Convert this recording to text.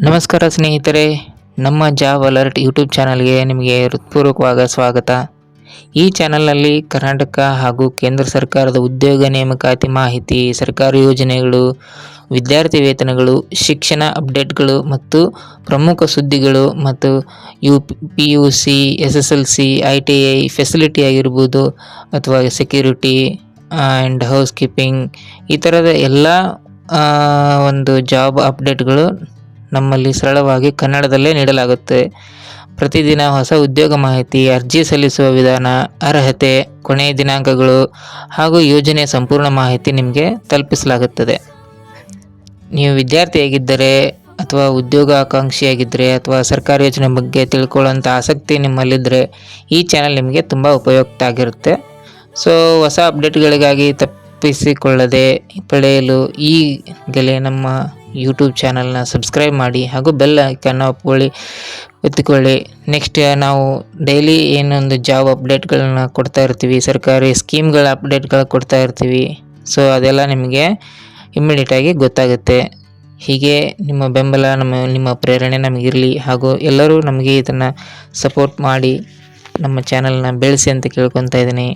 ನಮಸ್ಕಾರ ಸ್ನೇಹಿತರೆ, ನಮ್ಮ ಜಾಬ್ ಅಲರ್ಟ್ ಯೂಟ್ಯೂಬ್ ಚಾನಲ್ಗೆ ನಿಮಗೆ ಹೃತ್ಪೂರ್ವಕವಾದ ಸ್ವಾಗತ. ಈ ಚಾನಲ್ನಲ್ಲಿ ಕರ್ನಾಟಕ ಹಾಗೂ ಕೇಂದ್ರ ಸರ್ಕಾರದ ಉದ್ಯೋಗ ನೇಮಕಾತಿ ಮಾಹಿತಿ, ಸರ್ಕಾರಿ ಯೋಜನೆಗಳು, ವಿದ್ಯಾರ್ಥಿ ವೇತನಗಳು, ಶಿಕ್ಷಣ ಅಪ್ಡೇಟ್ಗಳು ಮತ್ತು ಪ್ರಮುಖ ಸುದ್ದಿಗಳು ಮತ್ತು PUC, SSLC, ITI ಫೆಸಿಲಿಟಿ ಆಗಿರ್ಬೋದು ಅಥವಾ ಸೆಕ್ಯೂರಿಟಿ ಆ್ಯಂಡ್ ಹೌಸ್ ಕೀಪಿಂಗ್ ಈ ಥರದ ಎಲ್ಲ ಒಂದು ಜಾಬ್ ಅಪ್ಡೇಟ್ಗಳು ನಮ್ಮಲ್ಲಿ ಸರಳವಾಗಿ ಕನ್ನಡದಲ್ಲೇ ನೀಡಲಾಗುತ್ತೆ. ಪ್ರತಿದಿನ ಹೊಸ ಉದ್ಯೋಗ ಮಾಹಿತಿ, ಅರ್ಜಿ ಸಲ್ಲಿಸುವ ವಿಧಾನ, ಅರ್ಹತೆ, ಕೊನೆಯ ದಿನಾಂಕಗಳು ಹಾಗೂ ಯೋಜನೆಯ ಸಂಪೂರ್ಣ ಮಾಹಿತಿ ನಿಮಗೆ ತಲುಪಿಸಲಾಗುತ್ತದೆ. ನೀವು ವಿದ್ಯಾರ್ಥಿಯಾಗಿದ್ದರೆ ಅಥವಾ ಉದ್ಯೋಗ ಆಕಾಂಕ್ಷಿಯಾಗಿದ್ದರೆ ಅಥವಾ ಸರ್ಕಾರಿ ಯೋಜನೆ ಬಗ್ಗೆ ತಿಳ್ಕೊಳ್ಳೋಂಥ ಆಸಕ್ತಿ ನಿಮ್ಮಲ್ಲಿದ್ದರೆ ಈ ಚಾನಲ್ ನಿಮಗೆ ತುಂಬ ಉಪಯುಕ್ತ ಆಗಿರುತ್ತೆ. ಸೊ ಹೊಸ ಅಪ್ಡೇಟ್ಗಳಿಗಾಗಿ ತಪ್ಪಿಸಿಕೊಳ್ಳದೆ ಪಡೆಯಲು ಈಗಲೇ ನಮ್ಮ ಯೂಟ್ಯೂಬ್ ಚಾನಲ್ನ ಸಬ್ಸ್ಕ್ರೈಬ್ ಮಾಡಿ ಹಾಗೂ ಬೆಲ್ ಐಕನ್ನ ಒತ್ತಿಕೊಳ್ಳಿ. ನೆಕ್ಸ್ಟ್ ನಾವು ಡೈಲಿ ಏನೊಂದು ಜಾಬ್ ಅಪ್ಡೇಟ್ಗಳನ್ನ ಕೊಡ್ತಾ ಇರ್ತೀವಿ, ಸರ್ಕಾರಿ ಸ್ಕೀಮ್ಗಳ ಅಪ್ಡೇಟ್ಗಳು ಕೊಡ್ತಾ ಇರ್ತೀವಿ. ಸೊ ಅದೆಲ್ಲ ನಿಮಗೆ ಇಮ್ಮಿಡಿಯೇಟಾಗಿ ಗೊತ್ತಾಗುತ್ತೆ. ಹೀಗೆ ನಿಮ್ಮ ಬೆಂಬಲ ನಿಮ್ಮ ಪ್ರೇರಣೆ ನಮಗಿರಲಿ ಹಾಗೂ ಎಲ್ಲರೂ ನಮಗೆ ಇದನ್ನು ಸಪೋರ್ಟ್ ಮಾಡಿ ನಮ್ಮ ಚಾನಲ್ನ ಬೆಳೆಸಿ ಅಂತ ಕೇಳ್ಕೊತಾ ಇದ್ದೀನಿ.